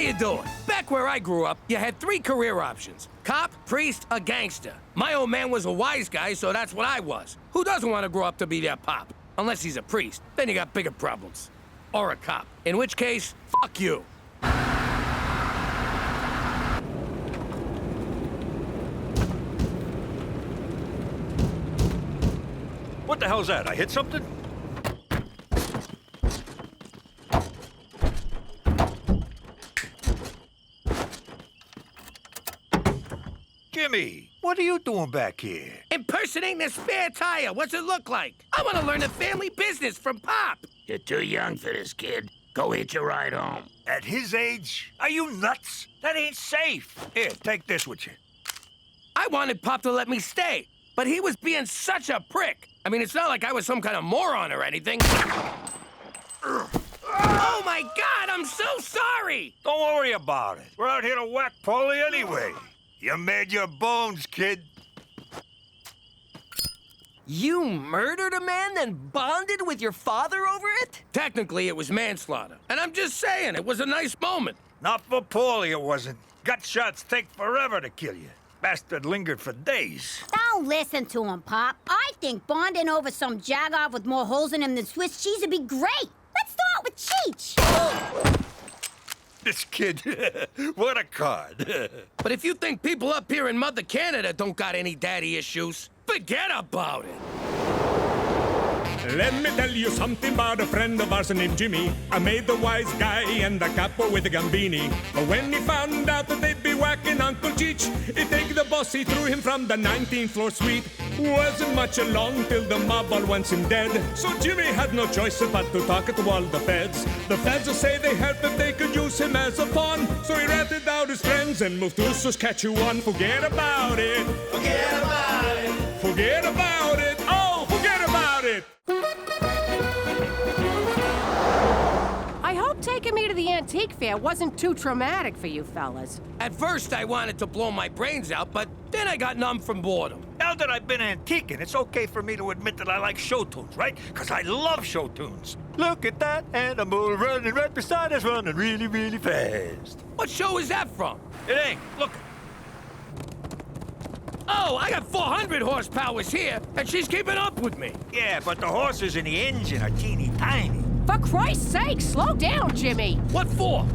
you doing? Back where I grew up, you had 3 career options. Cop, priest, or gangster. My old man was a wise guy, so that's what I was. Who doesn't want to grow up to be their pop? Unless he's a priest. Then you got bigger problems. Or a cop. In which case, fuck you. What the hell's that? I hit something? Jimmy, what are you doing back here? Impersonating a spare tire. What's it look like? I want to learn the family business from Pop. You're too young for this, kid. Go hitch a ride home. At his age? Are you nuts? That ain't safe. Here, take this with you. I wanted Pop to let me stay, but he was being such a prick. I mean, it's not like I was some kind of moron or anything. Oh, my God, I'm so sorry! Don't worry about it. We're out here to whack Paulie anyway. You made your bones, kid. You murdered a man, then bonded with your father over it? Technically, it was manslaughter. And I'm just saying, it was a nice moment. Not for Paulie, it wasn't. Gut shots take forever to kill you. Bastard lingered for days. Don't listen to him, Pop. I think bonding over some jagoff with more holes in him than Swiss cheese would be great. Let's start with Cheech. This kid, what a card. But if you think people up here in Mother Canada don't got any daddy issues, forget about it. Let me tell you something about a friend of ours named Jimmy. I made the wise guy and the capo with the gambini. But when he found out that they'd be whacking Uncle Cheech, he'd take the boss, he threw him from the 19th floor suite. Wasn't much along till the mob all wants him dead. So Jimmy had no choice but to talk to all the feds. The feds say they heard that they could use him as a pawn. So he ratted out his friends and moved to Saskatchewan. Forget about it. Forget about it. Forget about it. Oh, forget about it. I hope taking me to the antique fair wasn't too traumatic for you fellas. At first, I wanted to blow my brains out, but then I got numb from boredom. Now that I've been antiquing, it's okay for me to admit that I like show tunes, right? Because I love show tunes. Look at that animal running right beside us, running really, really fast. What show is that from? It ain't. Look. Oh, I got 400 horsepowers here, and she's keeping up with me. Yeah, but the horses in the engine are teeny tiny. For Christ's sake, slow down, Jimmy. What for?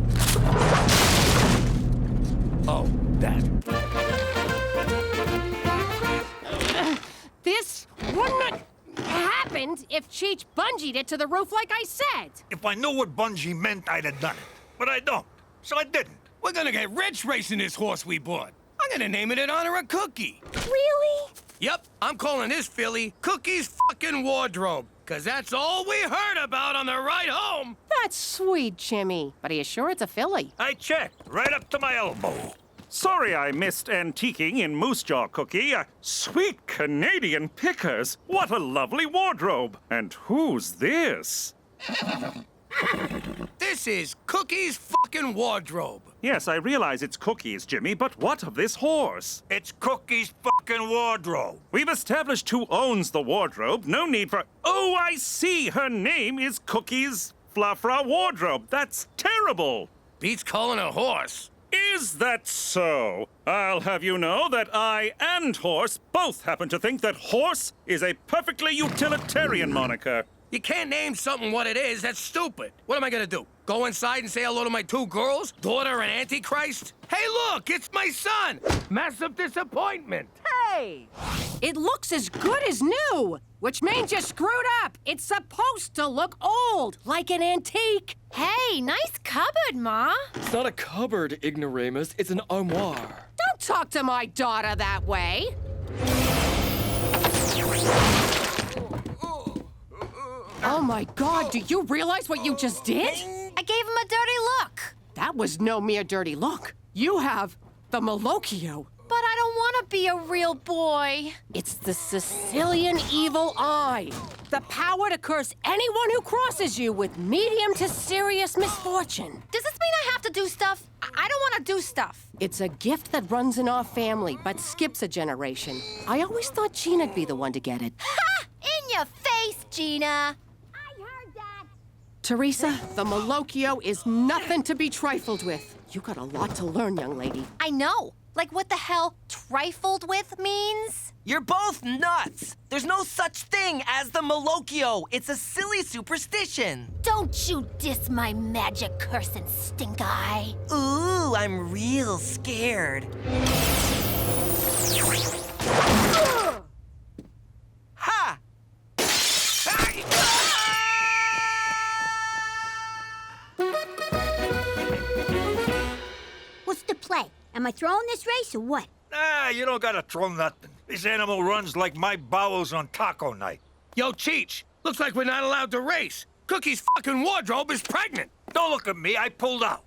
Oh, that. This wouldn't have happened if Cheech bungeed it to the roof like I said. If I knew what bungee meant, I'd have done it. But I don't, so I didn't. We're gonna get rich racing this horse we bought. I'm gonna name it in honor of Cookie. Really? Yep, I'm calling this filly Cookie's fucking wardrobe. Cause that's all we heard about on the ride home. That's sweet, Jimmy. But are you sure it's a filly? I checked, right up to my elbow. Sorry I missed antiquing in Moose Jaw, Cookie. Sweet Canadian pickers. What a lovely wardrobe. And who's this? This is Cookie's fucking wardrobe. Yes, I realize it's Cookie's, Jimmy, but what of this horse? It's Cookie's fucking wardrobe. We've established who owns the wardrobe. No need for... Oh, I see. Her name is Cookie's Fluffra Wardrobe. That's terrible. Beats calling a horse. Is that so? I'll have you know that I and Horse both happen to think that Horse is a perfectly utilitarian moniker. You can't name something what it is. That's stupid. What am I gonna do? Go inside and say hello to my 2 girls? Daughter and Antichrist? Hey, look, it's my son! Massive disappointment. Hey! It looks as good as new, which means you screwed up. It's supposed to look old, like an antique. Hey, nice cupboard, Ma. It's not a cupboard, Ignoramus. It's an armoire. Don't talk to my daughter that way. Oh, my God, do you realize what you just did? I gave him a dirty look. That was no mere dirty look. You have the Malocchio. But I don't want to be a real boy. It's the Sicilian evil eye. The power to curse anyone who crosses you with medium to serious misfortune. Does this mean I have to do stuff? I don't want to do stuff. It's a gift that runs in our family, but skips a generation. I always thought Gina'd be the one to get it. Ha! In your face, Gina. I heard that. Teresa, the Malocchio is nothing to be trifled with. You got a lot to learn, young lady. I know. Like what the hell trifled with means? You're both nuts. There's no such thing as the Malocchio. It's a silly superstition. Don't you diss my magic curse and stink eye. Ooh, I'm real scared. Ha! What's the play? Am I throwing this race or what? Nah, you don't gotta throw nothing. This animal runs like my bowels on taco night. Yo, Cheech, looks like we're not allowed to race. Cookie's fucking wardrobe is pregnant. Don't look at me, I pulled out.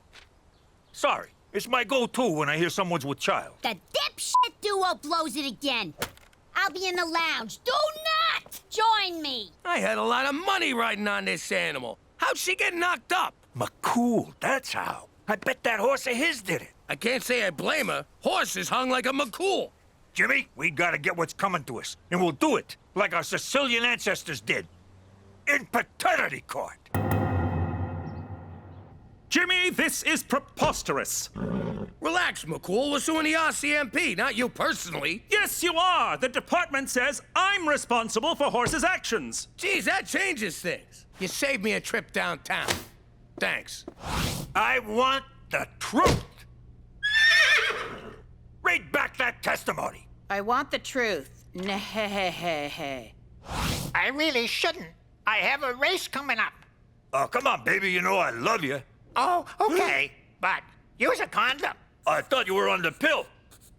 Sorry, it's my go-to when I hear someone's with child. The dipshit duo blows it again. I'll be in the lounge. Do not join me. I had a lot of money riding on this animal. How'd she get knocked up? McCool, that's how. I bet that horse of his did it. I can't say I blame her. Horse is hung like a McCool. Jimmy, we gotta get what's coming to us, and we'll do it like our Sicilian ancestors did. In paternity court. Jimmy, this is preposterous. Relax, McCool. We're suing the RCMP, not you personally. Yes, you are. The department says I'm responsible for horses' actions. Geez, that changes things. You saved me a trip downtown. Thanks. I want the truth. Read back that testimony. I want the truth. Nah-hey-hey-hey. I really shouldn't. I have a race coming up. Oh, come on, baby. You know I love you. Oh, okay. But use a condom. I thought you were on the pill.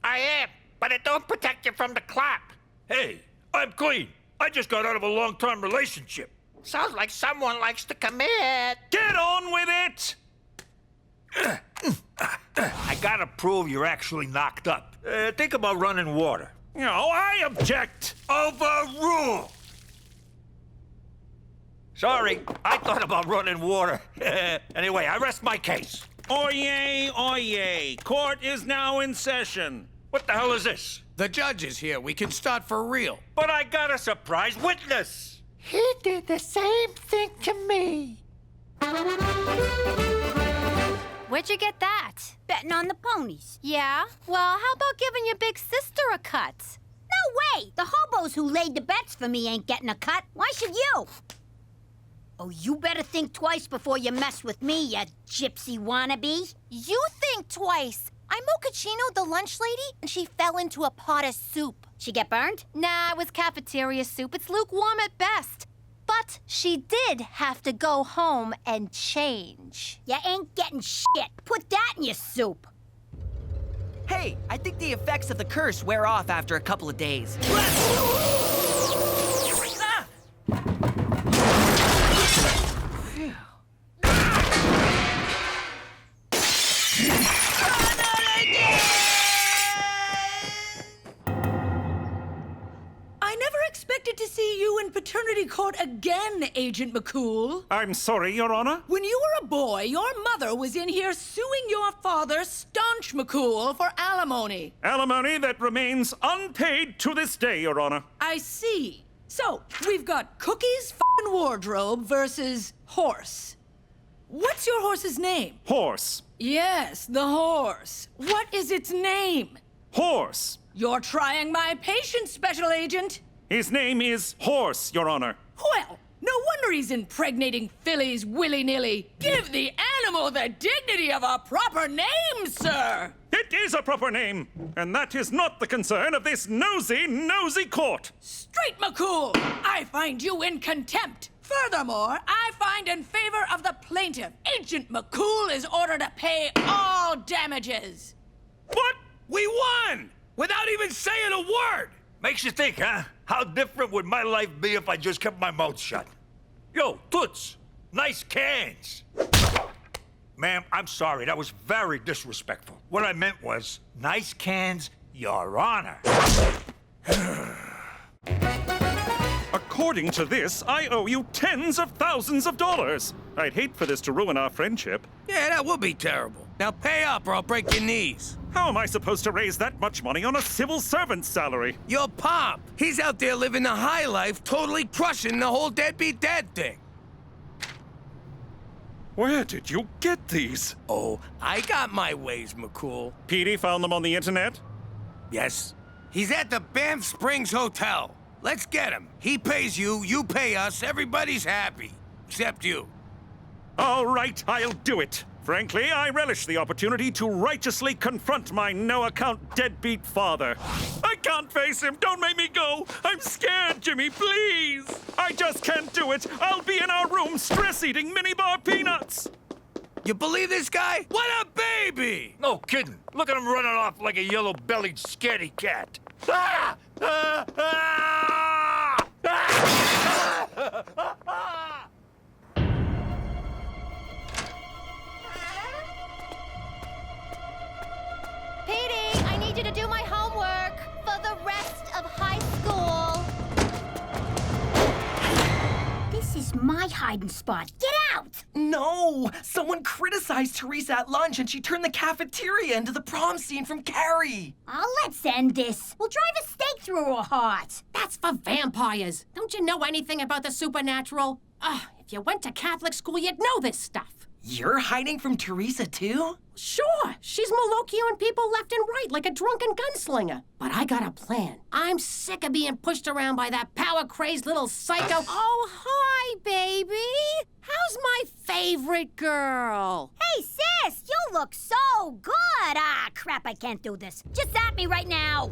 I am, but it don't protect you from the clap. Hey, I'm clean. I just got out of a long-term relationship. Sounds like someone likes to commit. Get on with it! I gotta prove you're actually knocked up. Think about running water. No, I object. Overruled! Sorry, I thought about running water. Anyway, I rest my case. Oyez, oyez. Court is now in session. What the hell is this? The judge is here. We can start for real. But I got a surprise witness. He did the same thing to me. Where'd you get that? Betting on the ponies. Yeah? Well, how about giving your big sister a cut? No way! The hobos who laid the bets for me ain't getting a cut. Why should you? Oh, you better think twice before you mess with me, you gypsy wannabe. You think twice. I'm Mochaccino, the lunch lady, and she fell into a pot of soup. She get burned? Nah, it was cafeteria soup. It's lukewarm at best. But she did have to go home and change. You ain't getting shit. Put that in your soup. Hey, I think the effects of the curse wear off after a couple of days. Expected to see you in paternity court again, Agent McCool. I'm sorry, Your Honor. When you were a boy, your mother was in here suing your father, Staunch McCool, for alimony. Alimony that remains unpaid to this day, Your Honor. I see. So, we've got Cookie's f***ing wardrobe versus Horse. What's your horse's name? Horse. Yes, the horse. What is its name? Horse. You're trying my patience, Special Agent. His name is Horse, Your Honor. Well, no wonder he's impregnating fillies willy-nilly. Give the animal the dignity of a proper name, sir! It is a proper name, and that is not the concern of this nosy court. Straight, McCool! I find you in contempt. Furthermore, I find in favor of the plaintiff. Agent McCool is ordered to pay all damages. What? We won! Without even saying a word! Makes you think, huh? How different would my life be if I just kept my mouth shut? Yo, Toots, nice cans. Ma'am, I'm sorry, that was very disrespectful. What I meant was, nice cans, Your Honor. According to this, I owe you tens of thousands of dollars. I'd hate for this to ruin our friendship. Yeah, that would be terrible. Now pay up or I'll break your knees. How am I supposed to raise that much money on a civil servant's salary? Your pop. He's out there living the high life, totally crushing the whole deadbeat dad thing. Where did you get these? Oh, I got my ways, McCool. Petey found them on the internet? Yes. He's at the Banff Springs Hotel. Let's get him. He pays you, you pay us, everybody's happy. Except you. All right, I'll do it. Frankly, I relish the opportunity to righteously confront my no-account deadbeat father. I can't face him. Don't make me go. I'm scared, Jimmy, please. I just can't do it. I'll be in our room stress-eating mini-bar peanuts. You believe this guy? What a baby! No kidding. Look at him running off like a yellow-bellied scaredy cat. Ah! Ah! Ah! Ah! Petey, I need you to do my homework for the rest of high school. This is my hiding spot. Get out! No! Someone criticized Teresa at lunch and she turned the cafeteria into the prom scene from Carrie. Oh, let's end this. We'll drive a stake through her heart. That's for vampires. Don't you know anything about the supernatural? If you went to Catholic school, you'd know this stuff. You're hiding from Teresa, too? Sure, she's Malokioing people left and right like a drunken gunslinger. But I got a plan. I'm sick of being pushed around by that power-crazed little psycho. Oh, hi, baby. How's my favorite girl? Hey, sis, you look so good. Ah, crap, I can't do this. Just at me right now.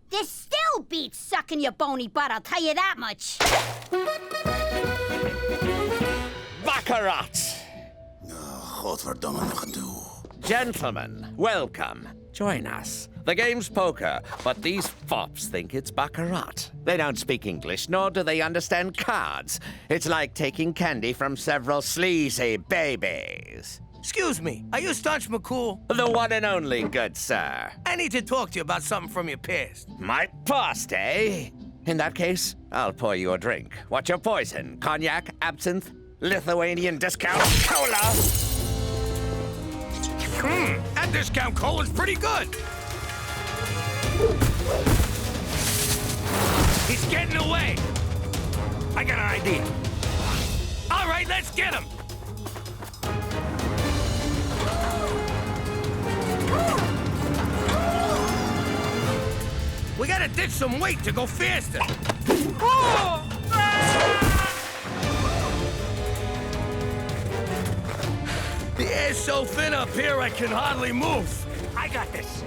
This still beats sucking your bony butt, I'll tell you that much. Baccarat! Gentlemen, welcome. Join us. The game's poker, but these fops think it's baccarat. They don't speak English, nor do they understand cards. It's like taking candy from several sleazy babies. Excuse me, are you Staunch McCool? The one and only, good sir. I need to talk to you about something from your past. My past, eh? In that case, I'll pour you a drink. What's your poison? Cognac, absinthe, Lithuanian discount cola? That discount cola's pretty good. He's getting away. I got an idea. All right, let's get him. We gotta ditch some weight to go faster. The air's so thin up here, I can hardly move. I got this.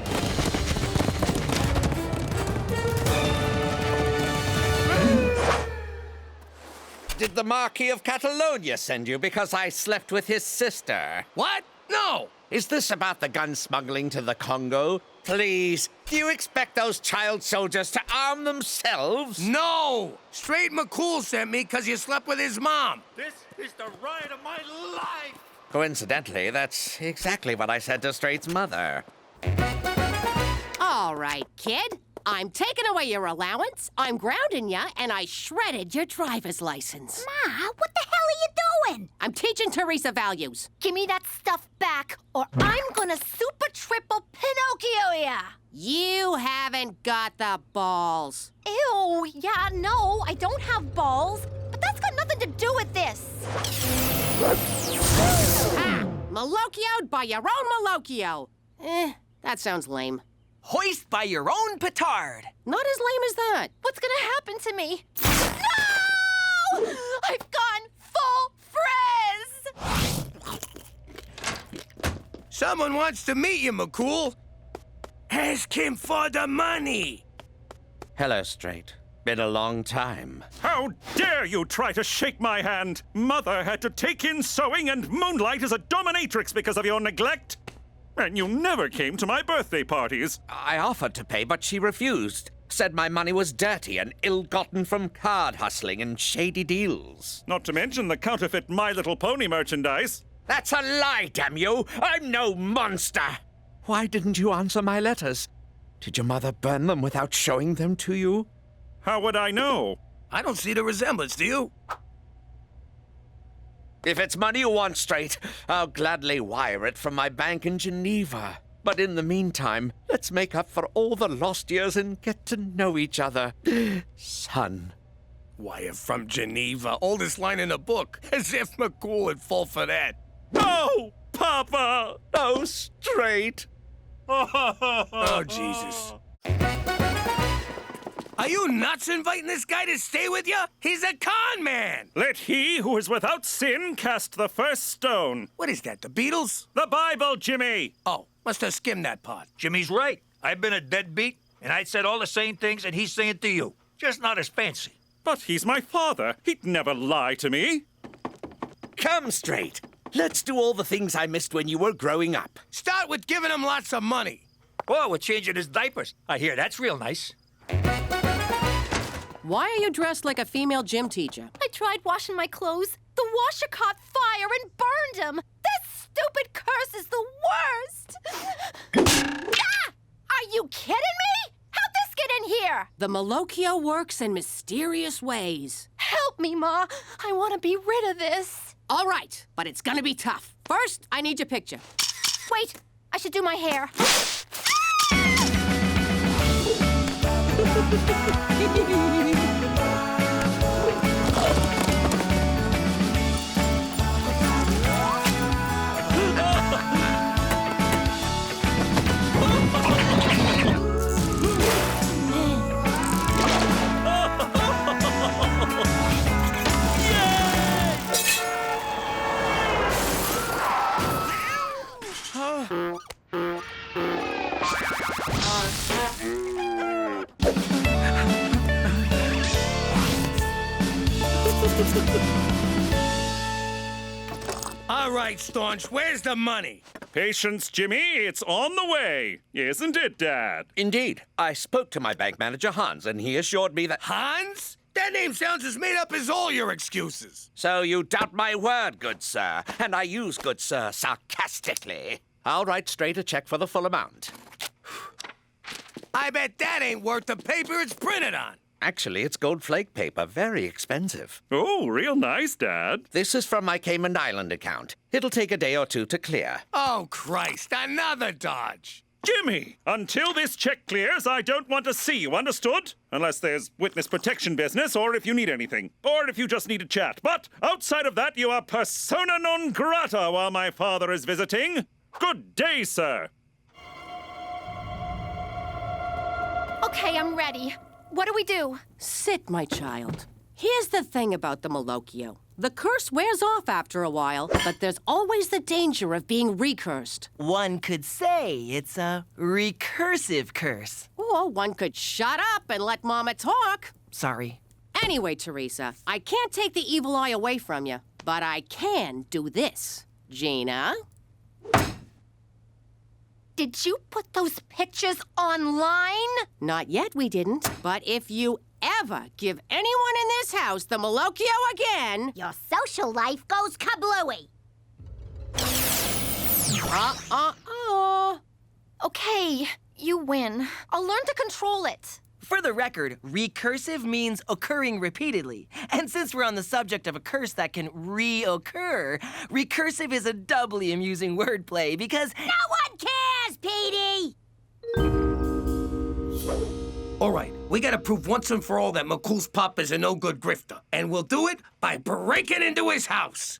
Did the Marquis of Catalonia send you because I slept with his sister? What? No. Is this about the gun smuggling to the Congo? Please, do you expect those child soldiers to arm themselves? No! Straight McCool sent me because you slept with his mom. This is the ride of my life! Coincidentally, that's exactly what I said to Straight's mother. All right, kid. I'm taking away your allowance, I'm grounding ya, and I shredded your driver's license. Ma, what the hell are you doing? I'm teaching Teresa values. Give me that stuff back, or I'm gonna super triple Pinocchio ya! You haven't got the balls. Ew, yeah, no, I don't have balls. But that's got nothing to do with this. Ha! Malokioed by your own Malokio. That sounds lame. Hoist by your own petard. Not as lame as that. What's gonna happen to me? No! I've gone full frizz! Someone wants to meet you, McCool. Ask him for the money. Hello, Straight. Been a long time. How dare you try to shake my hand? Mother had to take in sewing and moonlight as a dominatrix because of your neglect. And you never came to my birthday parties. I offered to pay, but she refused. Said my money was dirty and ill-gotten from card hustling and shady deals. Not to mention the counterfeit My Little Pony merchandise. That's a lie, damn you! I'm no monster! Why didn't you answer my letters? Did your mother burn them without showing them to you? How would I know? I don't see the resemblance, do you? If it's money you want, Straight, I'll gladly wire it from my bank in Geneva. But in the meantime, let's make up for all the lost years and get to know each other. Son, Wire from Geneva, oldest line in the book. As if McCool would fall for that. Oh, Papa! Oh, straight! Oh, Jesus. Are you nuts inviting this guy to stay with you? He's a con man! Let he who is without sin cast the first stone. What is that, the Beatles? The Bible, Jimmy! Oh, must have skimmed that part. Jimmy's right. I've been a deadbeat, and I said all the same things that he's saying to you. Just not as fancy. But he's my father. He'd never lie to me. Come straight. Let's do all the things I missed when you were growing up. Start with giving him lots of money. Oh, we're changing his diapers. I hear that's real nice. Why are you dressed like a female gym teacher? I tried washing my clothes. The washer caught fire and burned them. This stupid curse is the worst. Ah! Are you kidding me? How'd this get in here? The Malocchio works in mysterious ways. Help me, Ma. I want to be rid of this. All right, but it's gonna be tough. First, I need your picture. Wait, I should do my hair. All right, Staunch, where's the money? Patience, Jimmy. It's on the way. Isn't it, Dad? Indeed. I spoke to my bank manager, Hans, and he assured me that... Hans? That name sounds as made up as all your excuses. So you doubt my word, good sir, and I use good sir sarcastically. I'll write straight a check for the full amount. I bet that ain't worth the paper it's printed on. Actually, it's gold flake paper, very expensive. Oh, real nice, Dad. This is from my Cayman Island account. It'll take a day or two to clear. Oh, Christ, another dodge. Jimmy, until this check clears, I don't want to see you, understood? Unless there's witness protection business, or if you need anything, or if you just need a chat. But outside of that, you are persona non grata while my father is visiting. Good day, sir. Okay, I'm ready. What do we do? Sit, my child. Here's the thing about the Malocchio. The curse wears off after a while, but there's always the danger of being recursed. One could say it's a recursive curse. Or one could shut up and let Mama talk. Sorry. Anyway, Teresa, I can't take the evil eye away from you, but I can do this. Gina? Did you put those pictures online? Not yet, we didn't. But if you ever give anyone in this house the Malocchio again... Your social life goes kablooey. Okay, you win. I'll learn to control it. For the record, recursive means occurring repeatedly. And since we're on the subject of a curse that can reoccur, recursive is a doubly amusing wordplay because... No one cares, Petey! All right, we gotta prove once and for all that McCool's pop is a no-good grifter. And we'll do it by breaking into his house.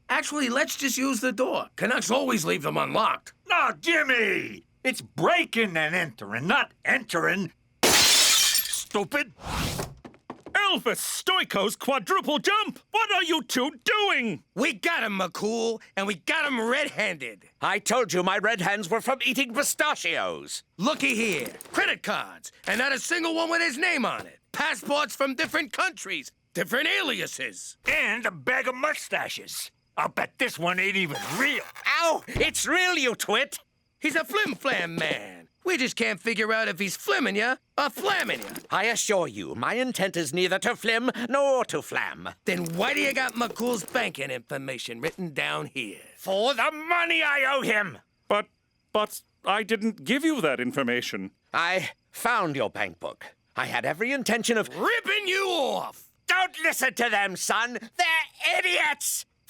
Actually, let's just use the door. Canucks always leave them unlocked. No, Jimmy! It's breaking and entering, not entering. Stupid. Elvis Stoiko's quadruple jump! What are you two doing? We got him, McCool, and we got him red-handed. I told you my red hands were from eating pistachios. Looky here. Credit cards, and not a single one with his name on it. Passports from different countries, different aliases. And a bag of mustaches. I'll bet this one ain't even real. Ow! It's real, you twit! He's a flim-flam man. We just can't figure out if he's flimming ya or flamming ya. I assure you, my intent is neither to flim nor to flam. Then why do you got McCool's banking information written down here? For the money I owe him! But I didn't give you that information. I found your bank book. I had every intention of... ripping you off! Don't listen to them, son! They're idiots!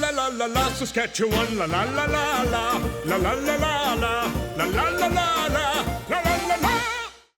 la la la la, Saskatchewan, la la la la la, la la la la la, la la la la la.